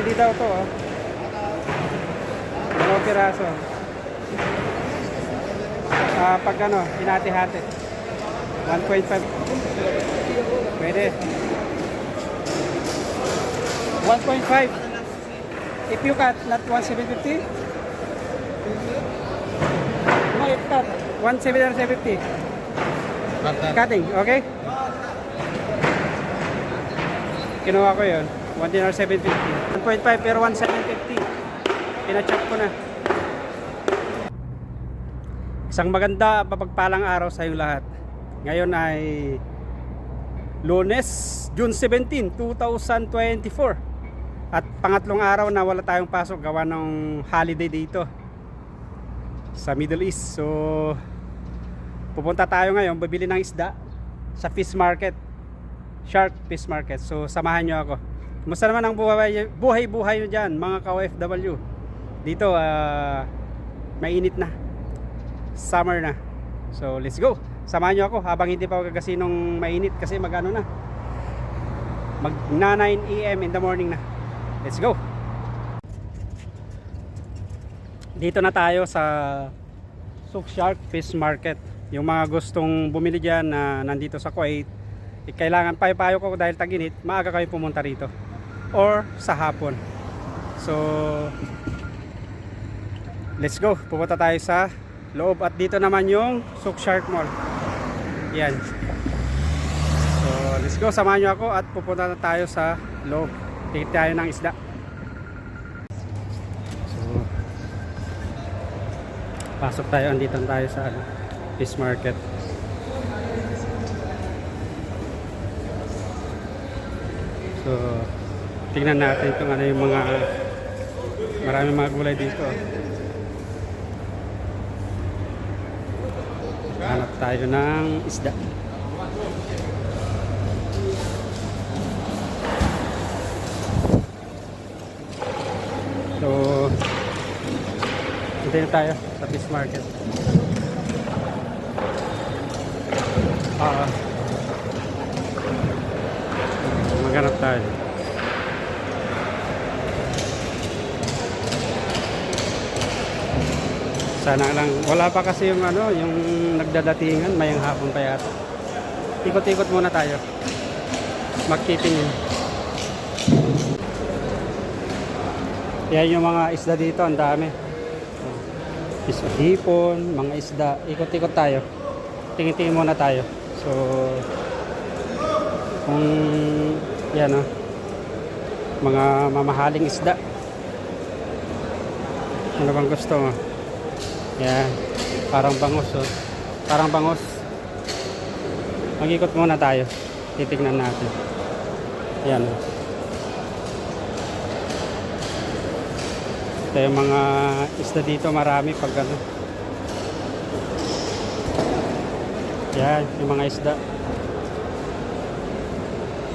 ready daw to, oh. Dalawang piraso. Pag ano, hinati-hati. 1.5. Pwede. 1.5. If you cut, not 1,750. No, if cut, 1,750. Cutting, okay? Kinuha ko yun. 1 dinar 750. 1.5 pero 1,750. Pina-check ko na. Isang maganda mapagpalang araw sa iyong lahat. Ngayon ay Lunes, June 17, 2024. At pangatlong araw na wala tayong pasok gawa ng holiday dito sa Middle East. So pupunta tayo ngayon bibili ng isda sa fish market, Shark Fish Market. So samahan nyo ako. Kumusta naman ang buhay-buhay nyo dyan mga ka-OFW? Dito mainit na, summer na. So let's go, samahan nyo ako habang hindi pa ako gasinong mainit kasi mag 9 AM in the morning na. Let's go. Dito na tayo sa Shark Fish Market. Yung mga gustong bumili dyan na nandito sa Kuwait, kailangan payo ko dahil tag-init, maaga kayo pumunta rito or sa hapon. So let's go, pupunta tayo sa loob. At dito naman yung Shark Mall. Yan. So let's go, samahan nyo ako at pupunta na tayo sa loob. Tingin tayo ng isda. So pasok tayo, andito tayo sa fish market. So tingnan natin kung ano yung mga maraming mga gulay dito. Hanap tayo ng isda. So dito tayo sa fish market. Maghanap tayo. Sana lang wala pa kasi yung ano, yung nagdadatingan, mayang hapon pa yata. Ikot-ikot muna tayo. Magkipin yun. Yan yung mga isda dito, ang dami. Isda hipon, mga isda. Ikot-ikot tayo. Tingin-tingin muna tayo. So kung yan mga mamahaling isda, ano bang gusto mo? Yan, parang bangus, oh. Parang bangus. Mag-ikot muna tayo. Titignan natin. Yan. Ito yung mga isda dito, marami pag ano. Yan, yung mga isda.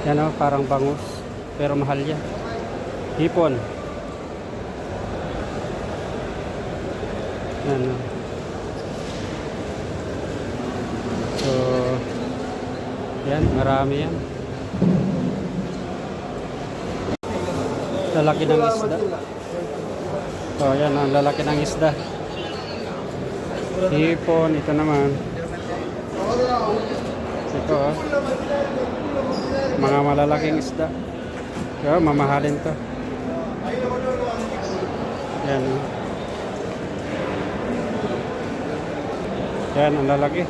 Yan, oh, parang bangus. Pero mahal yan. Hipon. Yan, oh. So yan, marami yan. Lalaki ng isda. So yan, ang lalaki ng isda. Hipon, ito naman. Ito, oh. Mga malalaking isda. So, mamahalin to. Yan, oh. Yan, ang lalaki.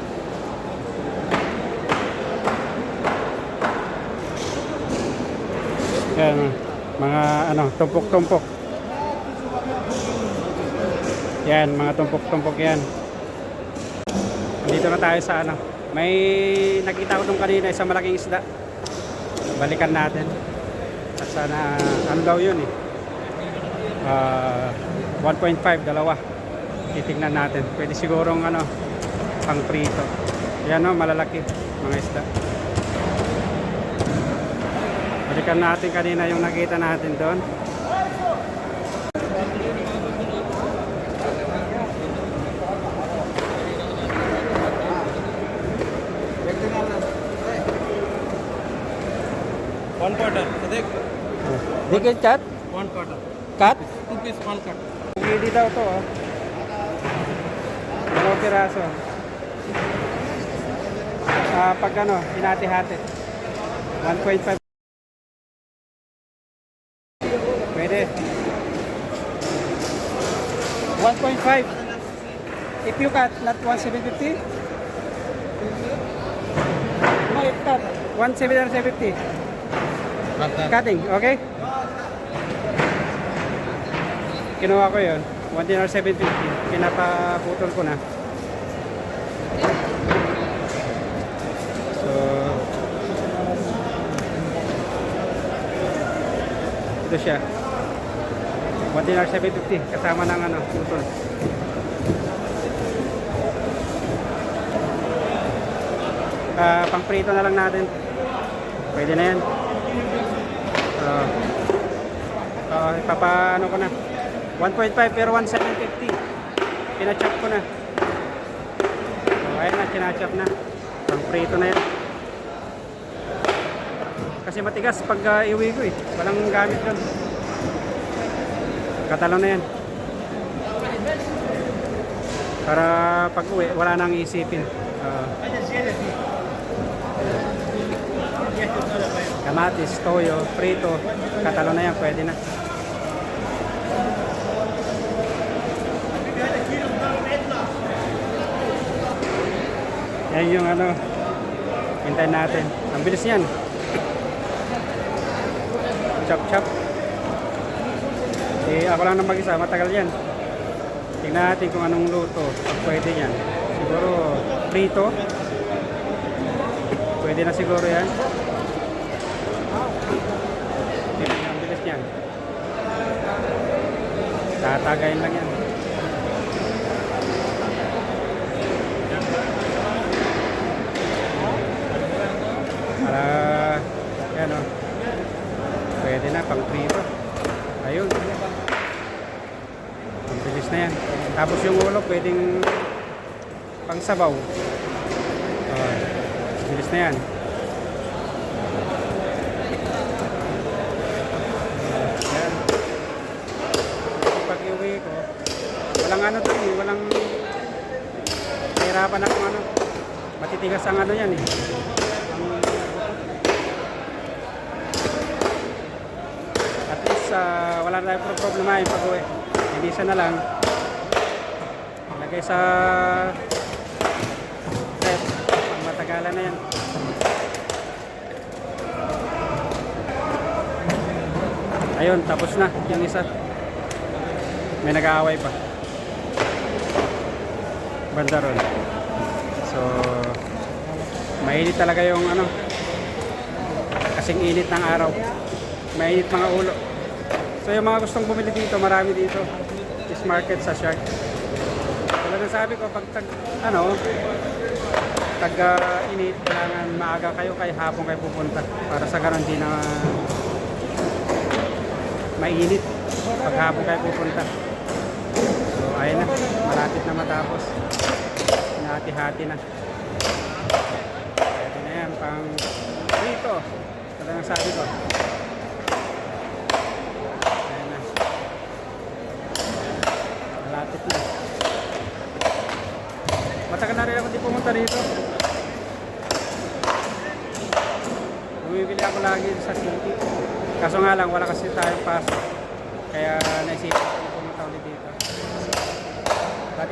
Yan, mga ano, tumpok-tumpok. Yan, mga tumpok-tumpok yan. Dito na tayo sa ano. May nakita ko nung kanina isang malaking isda. Balikan natin. At sana, ano daw yun eh. 1.5, dalawa. Titignan natin. Pwede sigurong ano, pang prito. Yan o, malalaki mga isda. Balikan natin kanina yung nakita natin doon. One quarter. Big chat? One quarter. Cut? 2 piece, one cut. Hindi daw to, oh. Dalawang piraso. Pag ano, hinati-hati. 1.5. Pwede. 1.5. If you cut, not 1,750? No, if cut, 1,750. Cutting, okay? Kinuha ko yun. 1 dinar 750. Pinapaputol ko na. So, ito siya. 1 dinar 750. Kasama ng ano, putol. Pang prito na lang natin. Pwede na yan. Ipapaano ko na. 1.5 pero 1,750. Pinachop ko na. So, ayan na, sinachop na. Pang prito na yan. Kasi matigas pag iwi ko eh. Walang gamit yun. Katalo na yan. Para pag uwi, wala nang isipin. Kamatis, toyo, prito. Katalo na yan, pwede na. Yan yung ano, hintayin natin. Ang bilis niyan. Chop chop. Ako lang nang mag-isa, matagal yan. Tingnan natin kung anong luto. Pwede yan. Siguro prito. Pwede na siguro yan. Ang bilis niyan. Tatagayin lang yan. Yan o. Pwede na pang prito. Ayun. Ang bilis na yan. Tapos yung ulo pwedeng pang sabaw. Bilis na yan. Yan. Pag iuwi ko, walang ano to eh. Walang nahirapan akong ano. Matitigas ang ano yan eh. Wala na tayong problema yung pag-uwi. Hindi siya na lang lagay sa ref. Pang matagalan na yan. Ayun, tapos na yung isa. May nag-aaway pa banda ron. So mainit talaga yung ano, kasing init ng araw. Mainit mga ulo. So yung mga gustong bumili dito, marami dito. Fish market sa Shark. Tulad ng sabi ko, pag init, kailangan maaga kayo, kaya hapon kayo pupunta. Para sa ganon di na mainit pag hapon kayo pupunta. So ayun na, malapit na matapos. Hinati-hati na. Pwede na yan, pang dito. Tulad ng sabi ko. Matagal na rin ako di pumunta rito. Bumibili ako lagi sa city. Kaso nga lang, wala kasi tayong pasok. Kaya naisipan ko pumunta ulit dito.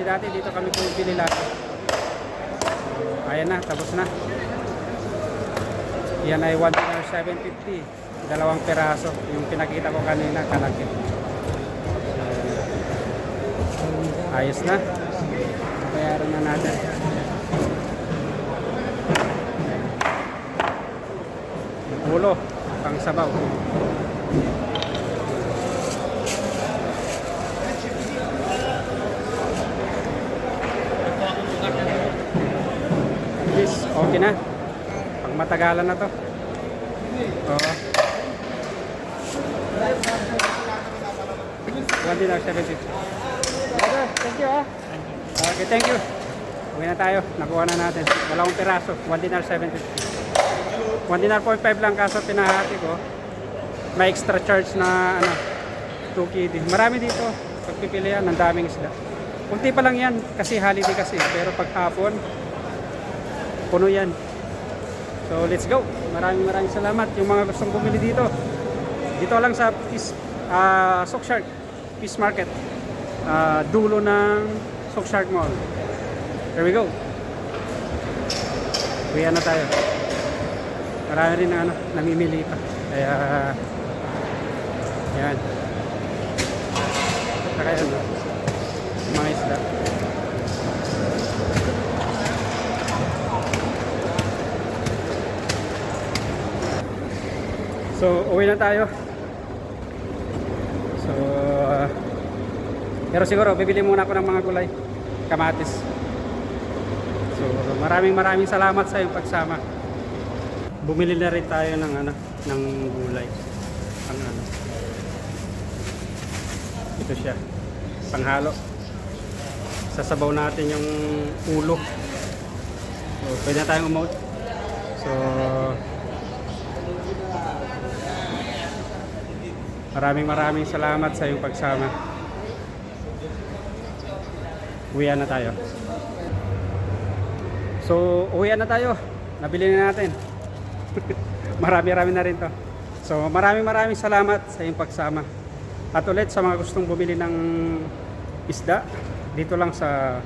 Dati dito kami bumibili lagi. So, ayan na, tapos na. Yan ay 1 dinar 750. Dalawang piraso. Yung pinakita ko kanina, kalaki. Ayos na. Bayaran na natin. Yung ulo, pang sabaw. Yes, okay na. Pang matagalan na to. Oo. 1 dinar 750. Thank you ah. Okay, thank you. Uwi na tayo. Nakuha na natin. Dalawang piraso. 1 dinar 750. 1 dinar 0.5 lang kaso pinahati ko. May extra charge na ano, Tukidi. Marami dito. Pagpipilian, ang daming isda. Kunti pa lang yan kasi holiday kasi. Pero pag hapon, puno yan. So let's go. Maraming salamat yung mga gustong bumili dito. Dito lang sa Sockshark Fish Market. Dulo ng Sockshark Mall. Here we go. Uwi na tayo. Marami rin na namimili pa. Kaya yan. Saka yan, mga isda. So, uwi na tayo. So, pero siguro, bibili muna ako ng mga gulay. Kamatis. So, maraming salamat sa iyong pagsama. Bumili na rin tayo ng ng gulay. Ito siya. Panghalo. Sasabaw natin yung ulo. So, pwede na tayong umaut. So, maraming salamat sa iyong pagsama. Uwian na tayo. So, uwian na tayo. Nabili na natin. Marami na rin to. So, maraming salamat sa iyong pagsama. At ulit sa mga gustong bumili ng isda, dito lang sa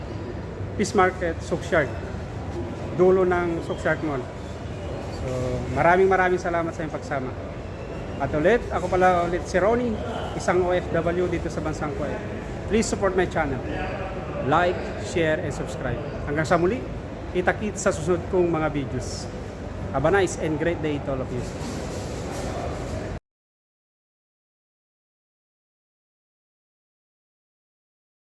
Fish Market, Sockshark. Dulo ng Sockshark Mall. So, maraming salamat sa iyong pagsama. At ulit, ako pala ulit si Ronnie, isang OFW dito sa bansang Kuwait. Please support my channel. Like, share, and subscribe. Hanggang sa muli, kita-kits sa susunod kong mga videos. Have a nice and great day to all of you.